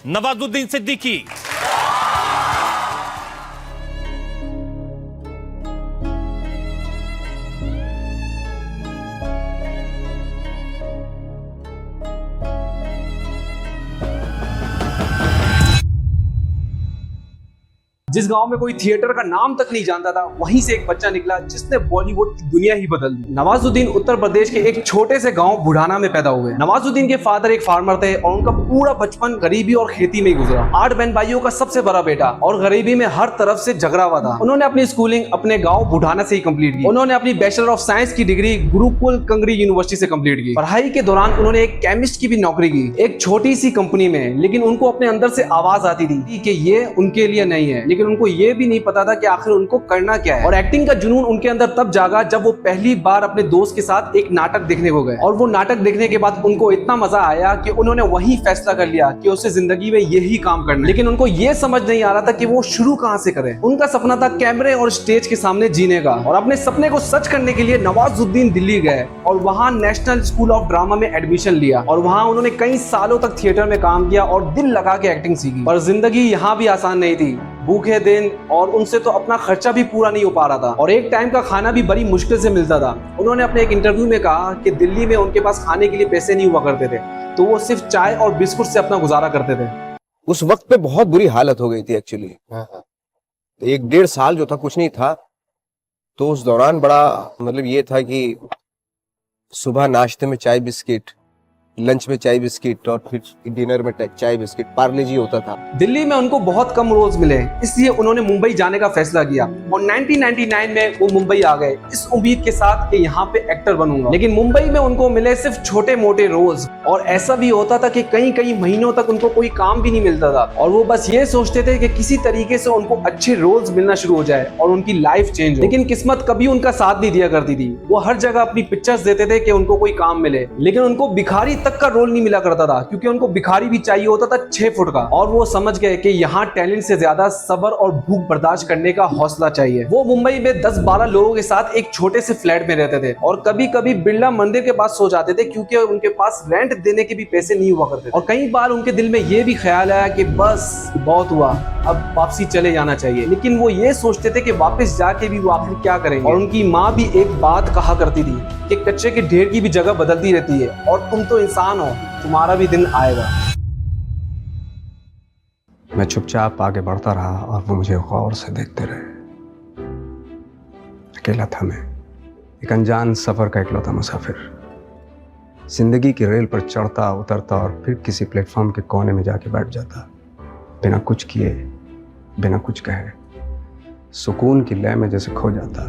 नवाजुद्दीन सिद्दीकी। जिस गांव में कोई थिएटर का नाम तक नहीं जानता था, वहीं से एक बच्चा निकला जिसने बॉलीवुड की दुनिया ही बदल दी। नवाजुद्दीन उत्तर प्रदेश के एक छोटे से गांव बुढ़ाना में पैदा हुए। नवाजुद्दीन के फादर एक फार्मर थे और उनका पूरा बचपन गरीबी और खेती में गुजरा। 8 बहन भाइयों का सबसे बड़ा बेटा और गरीबी में हर तरफ से झगड़ा हुआ था। उन्होंने अपनी स्कूलिंग अपने गाँव बुढ़ाना से ही कंप्लीट की। उन्होंने अपनी बैचलर ऑफ साइंस की डिग्री गुरुकुल कंगरी यूनिवर्सिटी से कंप्लीट की। पढ़ाई के दौरान उन्होंने एक केमिस्ट की भी नौकरी की, एक छोटी सी कंपनी में। लेकिन उनको अपने अंदर से आवाज आती थी कि ये उनके लिए नहीं है, लेकिन उनको ये भी नहीं पता था कि आखिर उनको करना क्या है। और एक्टिंग का जुनून उनके अंदर तब जागा जब वो पहली बार अपने दोस्त के साथ एक नाटक देखने को गए। और वो नाटक देखने के बाद उनको इतना मजा आया कि उन्होंने वही फैसला कर लिया कि उसे जिंदगी में यही काम करना है। लेकिन उनको ये समझ नहीं आ रहा था कि वो शुरू कहां से करें। उनका सपना था कैमरे और स्टेज के सामने जीने का। और अपने सपने को सच करने के लिए नवाजुद्दीन दिल्ली गए और वहां नेशनल स्कूल ऑफ ड्रामा में एडमिशन लिया। और वहां उन्होंने कई सालों तक थिएटर में काम किया और दिल लगा के एक्टिंग सीखी। पर जिंदगी यहाँ भी आसान नहीं थी। भूखे दिन और उनसे तो अपना खर्चा भी पूरा नहीं हो पा रहा था और एक टाइम का खाना भी बड़ी मुश्किल से मिलता था। उन्होंने अपने एक इंटरव्यू में कहा कि दिल्ली में उनके पास खाने के लिए पैसे नहीं हुआ करते थे, तो वो सिर्फ चाय और बिस्कुट से अपना गुजारा करते थे। उस वक्त पे बहुत बुरी हालत हो गई थी एक्चुअली। 1-1.5 साल जो था कुछ नहीं था। तो उस दौरान बड़ा मतलब ये था कि सुबह नाश्ते में चाय बिस्किट, लंच में चाय बिस्किट और फिर डिनर में चाय बिस्किट, पार्ले जी होता था। दिल्ली में उनको बहुत कम रोल्स मिले, इसलिए उन्होंने मुंबई जाने का फैसला किया और 1999 में वो मुंबई आ गए इस उम्मीद के साथ कि यहाँ पे एक्टर बनूंगा। लेकिन मुंबई में उनको मिले सिर्फ छोटे मोटे रोल्स और ऐसा भी होता था कि कई कई महीनों तक उनको कोई काम भी नहीं मिलता था। और वो बस ये सोचते थे कि किसी तरीके से उनको अच्छे रोल्स मिलना शुरू हो जाए और उनकी लाइफ चेंज हो। लेकिन किस्मत कभी उनका साथ नहीं दिया करती थी। वो हर जगह अपनी पिक्चर्स देते थे कि उनको कोई काम मिले, लेकिन उनको भिखारी तक का रोल नहीं मिला करता था, क्योंकि उनको भिखारी भी चाहिए होता था 6 फुट का। और वो समझ गए कि यहाँ टैलेंट से ज्यादा सब्र और भूख बर्दाश्त करने का हौसला चाहिए। वो मुंबई में 10-12 लोगों के साथ एक छोटे से फ्लैट में रहते थे और कभी कभी बिरला मंदिर के पास सो जाते थे, क्योंकि उनके पास रेंट देने के भी पैसे नहीं हुआ करते थे। और कई बार उनके दिल में ये भी ख्याल आया कि बस बहुत हुआ, अब वापसी चले जाना चाहिए। लेकिन वो ये सोचते थे कि वापस जाके भी वो आखिर क्या करेंगे। और उनकी माँ भी एक बात कहा करती थी कि कच्चे के ढेर की भी जगह बदलती रहती है और तुम तो इंसान हो, तुम्हारा भी दिन आएगा। मैं चुपचाप आगे बढ़ता रहा और वो मुझे गौर से देखते रहे। अकेला था मैं, एक अनजान सफर का इकलौता मुसाफिर। जिंदगी की रेल पर चढ़ता उतरता और फिर किसी प्लेटफॉर्म के कोने में जाके बैठ जाता, बिना कुछ किए, बिना कुछ कहे, सुकून की लय में जैसे खो जाता।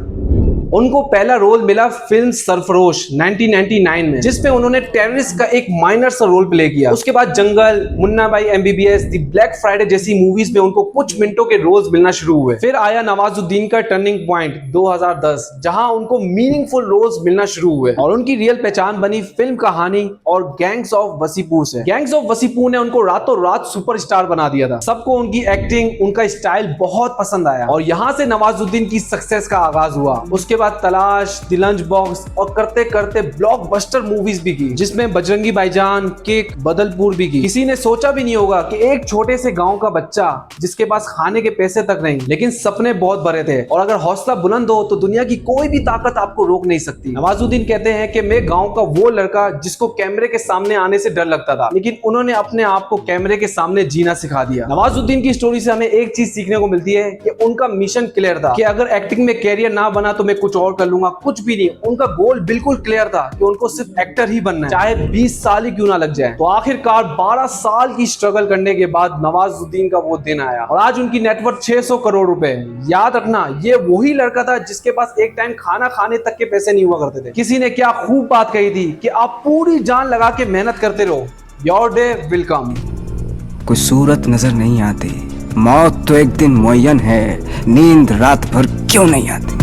उनको पहला रोल मिला फिल्म सरफरोश 1999 में, जिसमें उन्होंने टेररिस्ट का एक माइनर सा रोल प्ले किया। उसके बाद जंगल, मुन्ना भाई MBBS, द ब्लैक फ्राइडे जैसी मूवीज में उनको कुछ मिनटों के रोल्स मिलना शुरू हुए। फिर आया नवाजुद्दीन का टर्निंग पॉइंट 2010, जहां उनको मीनिंगफुल रोल्स मिलना शुरू हुए और उनकी रियल पहचान बनी फिल्म कहानी और गैंग्स ऑफ वसीपुर से। गैंग्स ऑफ वसीपुर ने उनको रातों रात सुपरस्टार बना दिया था। सबको उनकी एक्टिंग, उनका स्टाइल बहुत पसंद आया और यहाँ से नवाजुद्दीन की सक्सेस का आगाज हुआ। उसके बाद तलाश, द लंच बॉक्स और करते करते ब्लॉकबस्टर मूवीज भी की, जिसमें बजरंगी भाईजान, किक, बदलपुर भी की। किसी ने सोचा भी नहीं होगा कि एक छोटे से गांव का बच्चा जिसके पास खाने के पैसे तक नहीं, लेकिन सपने बहुत बड़े थे और अगर हौसला बुलंद हो तो दुनिया की कोई भी ताकत आपको रोक नहीं सकती। नवाजुद्दीन कहते हैं कि मैं गाँव का वो लड़का जिसको कैमरे के सामने आने से डर लगता था, लेकिन उन्होंने अपने आप को कैमरे के सामने जीना सिखा दिया। नवाजुद्दीन की स्टोरी से हमें एक चीज सीखने को मिलती है कि उनका मिशन क्लियर था कि अगर एक्टिंग में कैरियर ना बना तो मैं कुछ और कर लूंगा, कुछ भी नहीं। उनका गोल बिल्कुल क्लियर था कि उनको सिर्फ एक्टर ही बनना है, चाहे 20 साल ही क्यों ना लग जाए। तो आखिरकार 12 साल की स्ट्रगल करने के बाद नवाजुद्दीन का वो दिन आया और आज उनकी नेटवर्थ 600 करोड़ रुपए। याद रखना, ये वही लड़का था जिसके पास एक टाइम खाना खाने तक के पैसे नहीं हुआ करते थे। किसी ने क्या खूब बात कही थी कि आप पूरी जान लगा के मेहनत करते रहो, योर डे विल कम। कोई सूरत नजर नहीं आती, मौत तो एक दिन मुअय्यन है, नींद रात भर क्यों नहीं आती।